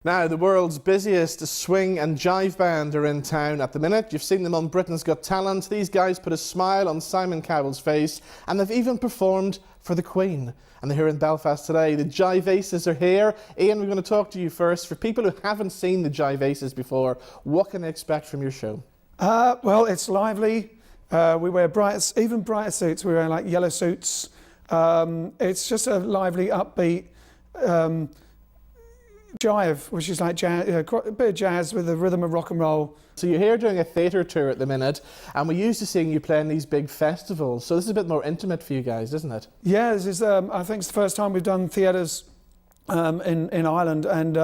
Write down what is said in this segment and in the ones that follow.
Now, the world's busiest swing and jive band are in town at the minute. You've seen them on Britain's Got Talent. These guys put a smile on Simon Cowell's face, and they've even performed for the Queen. And they're here in Belfast today. The Jive ACES are here. Ian, we're going to talk to you first. For people who haven't seen the Jive ACES before, what can they expect from your show? Well, it's lively. We wear even brighter suits. We wear like yellow suits. It's just a lively, upbeat jive, which is like jazz, a bit of jazz with the rhythm of rock and roll. So you're here doing a theatre tour at the minute, and we're used to seeing you playing these big festivals. So this is a bit more intimate for you guys, isn't it? Yeah, this is. I think it's the first time we've done theatres in Ireland, and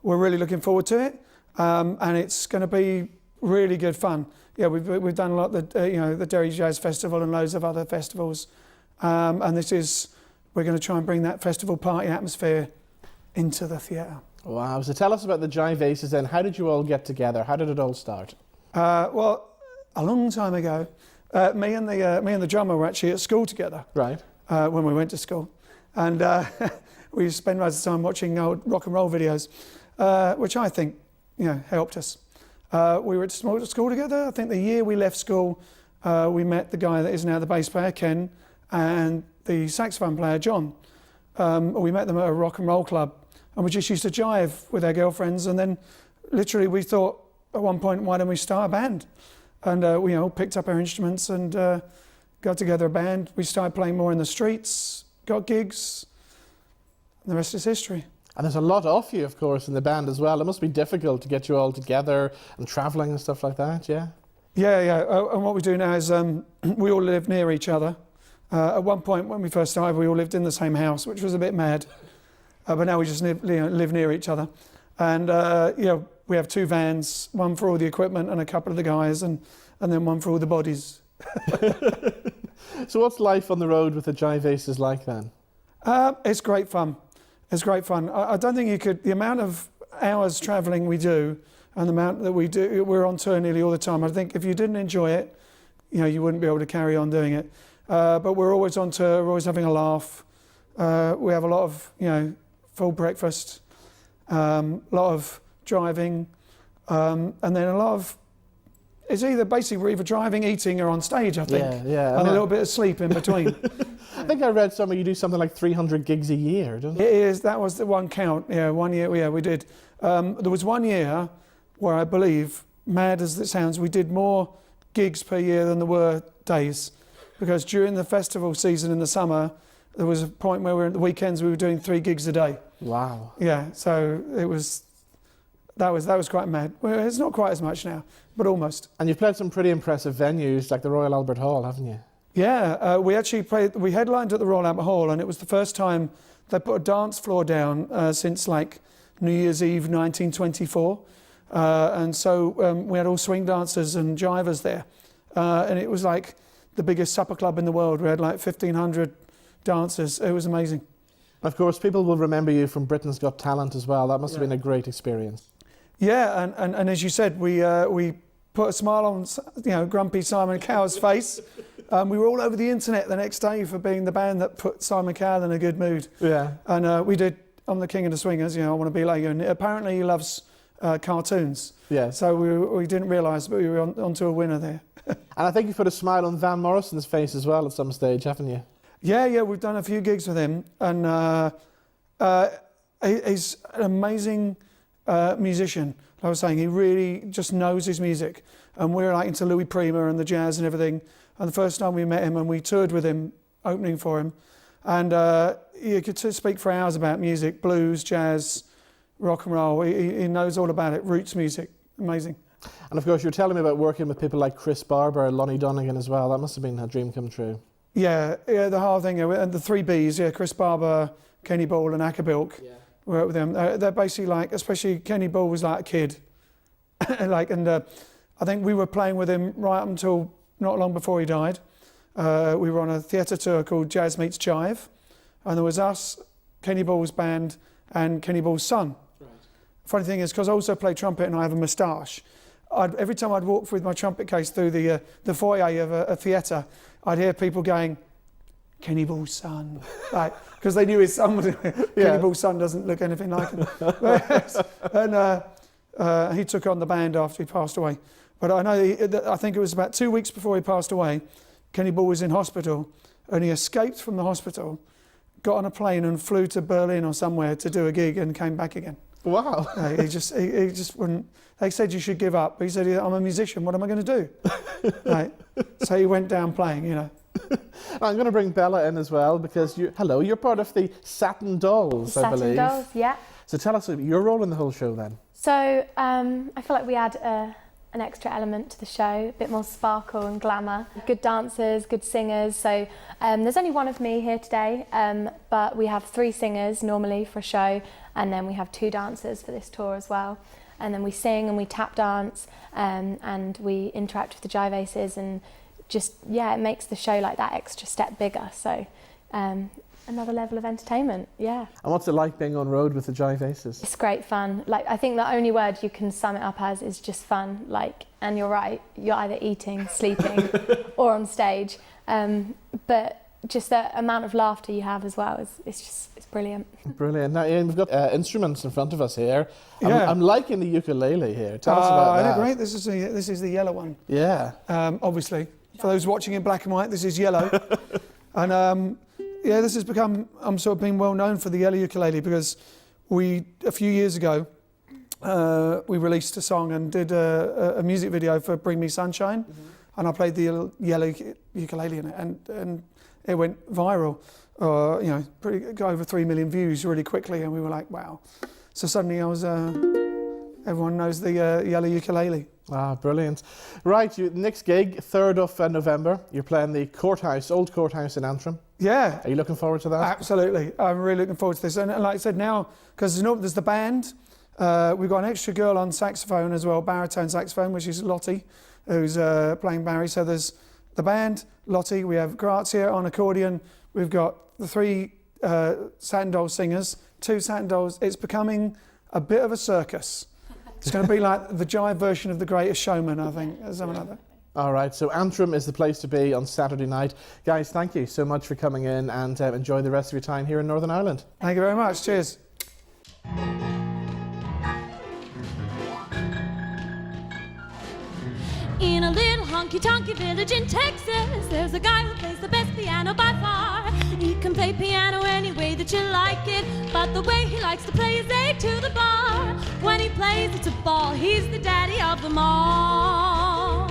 we're really looking forward to it. And it's going to be really good fun. Yeah, we've done a lot of the Derry Jazz Festival and loads of other festivals, and we're going to try and bring that festival party atmosphere into the theatre. Wow, so tell us about the Jive ACES then. How did you all get together? How did it all start? Well, a long time ago, me and the drummer were actually at school together. Right. When we went to school. And we used to spend most of the time watching old rock and roll videos, which I think, helped us. We were at school together. I think the year we left school, we met the guy that is now the bass player, Ken, and the saxophone player, John. We met them at a rock and roll club, and we just used to jive with our girlfriends, and then literally we thought at one point, why don't we start a band? And we all picked up our instruments and got together a band. We started playing more in the streets, got gigs, and the rest is history. And there's a lot of you, of course, in the band as well. It must be difficult to get you all together and travelling and stuff like that, yeah? Yeah. And what we do now is we all live near each other. At one point, when we first started, we all lived in the same house, which was a bit mad. But now we just live near each other. And, we have two vans, one for all the equipment and a couple of the guys, and then one for all the bodies. So what's life on the road with the Jive ACES like then? It's great fun. It's great fun. I don't think you could, the amount of hours travelling we do and the amount that we do, we're on tour nearly all the time. I think if you didn't enjoy it, you wouldn't be able to carry on doing it. But we're always on tour, we're always having a laugh. We have a lot of, full breakfast, a lot of driving, and then a lot of, it's either basically we're either driving, eating, or on stage, I think. Yeah. And a little bit of sleep in between. I think I read somewhere you do something like 300 gigs a year, doesn't it? It is, that was the one count. Yeah, 1 year, we did. There was 1 year where I believe, mad as it sounds, we did more gigs per year than there were days. Because during the festival season in the summer, there was a point where at the weekends we were doing 3 gigs a day. Wow. Yeah, so that was quite mad. Well, it's not quite as much now, but almost. And you've played some pretty impressive venues like the Royal Albert Hall, haven't you? Yeah, we headlined at the Royal Albert Hall, and it was the first time they put a dance floor down since like New Year's Eve 1924. And so we had all swing dancers and jivers there. And it was like the biggest supper club in the world. We had like 1,500 dancers. It was amazing. Of course, people will remember you from Britain's Got Talent as well. That must have been a great experience. Yeah, and as you said, we put a smile on grumpy Simon Cowell's face. We were all over the internet the next day for being the band that put Simon Cowell in a good mood. Yeah. And we did I'm the King of the Swingers, I want to be like you. And apparently he loves cartoons. Yeah. So we didn't realise, but we were onto a winner there. And I think you've put a smile on Van Morrison's face as well at some stage, haven't you? Yeah, we've done a few gigs with him, and he's an amazing musician. Like I was saying, he really just knows his music, and we're like into Louis Prima and the jazz and everything. And the first time we met him, and we toured with him, opening for him, and you could speak for hours about music, blues, jazz, rock and roll. He knows all about it, roots music, amazing. And of course, you're telling me about working with people like Chris Barber, Lonnie Donegan as well. That must have been a dream come true. Yeah, the whole thing, and the 3 Bs, Chris Barber, Kenny Ball and Ackerbilk, worked with them. They're basically like, especially Kenny Ball was like a kid. I think we were playing with him right up until not long before he died. We were on a theatre tour called Jazz Meets Jive, and there was us, Kenny Ball's band, and Kenny Ball's son. Right. Funny thing is, because I also play trumpet and I have a moustache, every time I'd walk with my trumpet case through the foyer of a theatre, I'd hear people going, Kenny Ball's son, like, because they knew his son was, Kenny Ball's son doesn't look anything like him. And he took on the band after he passed away. But I know, I think it was about 2 weeks before he passed away, Kenny Ball was in hospital, and he escaped from the hospital, got on a plane and flew to Berlin or somewhere to do a gig and came back again. Wow. He just wouldn't. They said you should give up. But he said, I'm a musician, what am I going to do? Right. So he went down playing, you know. I'm going to bring Bella in as well because you're part of the Satin Dollz, I believe. Satin Dollz, yeah. So tell us your role in the whole show then. So I feel like we add an extra element to the show, a bit more sparkle and glamour. Good dancers, good singers. So there's only one of me here today, but we have 3 singers normally for a show, and then we have 2 dancers for this tour as well. And then we sing and we tap dance, and we interact with the Jive ACES, and just, yeah, it makes the show like that extra step bigger. So another level of entertainment, yeah. And what's it like being on road with the Jive ACES? It's great fun. Like, I think the only word you can sum it up as is just fun. Like, and you're right, you're either eating, sleeping, or on stage. But just the amount of laughter you have as well it's brilliant. Brilliant. Now, Ian, we've got instruments in front of us here. Yeah. I'm liking the ukulele here. Tell us about that. Great. This is the yellow one. Yeah. Obviously, for those watching in black and white, this is yellow. And yeah, this has become, I'm sort of being well known for the yellow ukulele because a few years ago, we released a song and did a music video for Bring Me Sunshine, and I played the yellow ukulele in it, and it went viral. You know, got over 3 million views really quickly, and we were like, wow. So suddenly I was, everyone knows the yellow ukulele. Ah, brilliant. Right, next gig, 3rd of November, you're playing the Old Courthouse in Antrim. Yeah. Are you looking forward to that? Absolutely. I'm really looking forward to this. And like I said, now, because there's the band, we've got an extra girl on saxophone as well, baritone saxophone, which is Lottie, who's playing Barry. So there's the band, Lottie, we have Grazia on accordion, we've got the 3 Satin Dollz singers, 2 Satin Dollz. It's becoming a bit of a circus. It's going to be like the Jive version of The Greatest Showman, I think, or something like that. All right, so Antrim is the place to be on Saturday night. Guys, thank you so much for coming in, and enjoy the rest of your time here in Northern Ireland. Thank you very much. Cheers. In a little honky-tonky village in Texas, there's a guy who plays the best piano by far. He can play piano any way that you like it, but the way he likes to play is A to the bar. When he plays, it's a ball. He's the daddy of them all.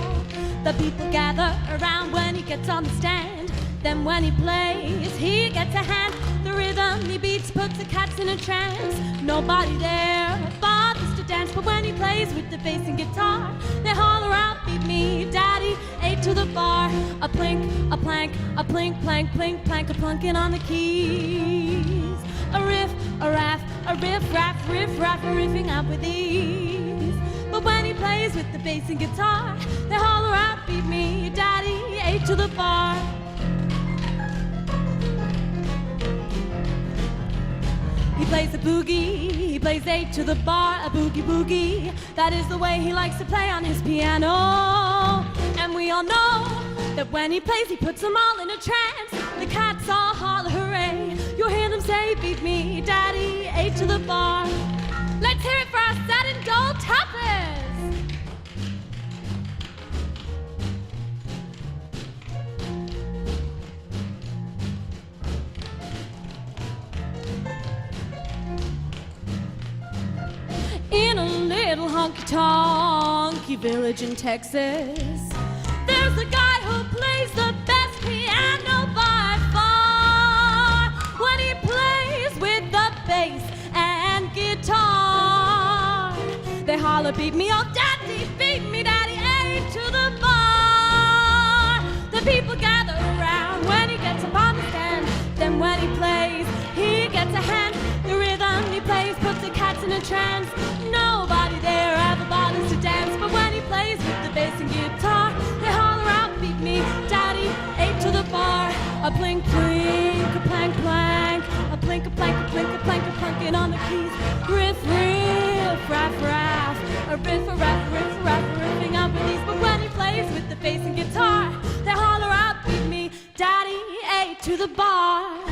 The people gather around when he gets on the stand. Then when he plays, he gets a hand. The rhythm he beats puts the cats in a trance. Nobody there bothers to dance, but when he plays with the bass and guitar, they holler out, beat me, daddy, A to the bar. A plink, a plank, a plink, plank, plink, plank, a plunking on the keys. A riff, a raff, a riff, raff, a riffing out with ease. But when he plays with the bass and guitar, they holler out, beat me, daddy, A to the bar. He plays a boogie, he plays A to the bar, a boogie boogie. That is the way he likes to play on his piano. And we all know that when he plays, he puts them all in a trance. The cats all holler hooray. You'll hear them say, beat me, daddy, A to the bar. Let's hear it for our Satin Dollz tappers. In a little honky-tonky village in Texas, there's a guy who plays the best piano by far. When he plays with the bass and guitar, they holler, beat me, oh daddy, beat me, daddy, A to the bar. The people gather around when he gets up on the stand. Then when he plays, he gets a hand. The rhythm he plays puts the cats in a trance. Nobody there ever bothers to dance, but when he plays with the bass and guitar, they holler out, beat me, daddy, A to the bar. A blink, blink, a plank, plank, a blink, a plank, a blink, a plank, a plunking on the keys. Riff, riff, raff, raff, a riff, a raff, riffing out with these. But when he plays with the bass and guitar, they holler out, beat me, daddy, A to the bar.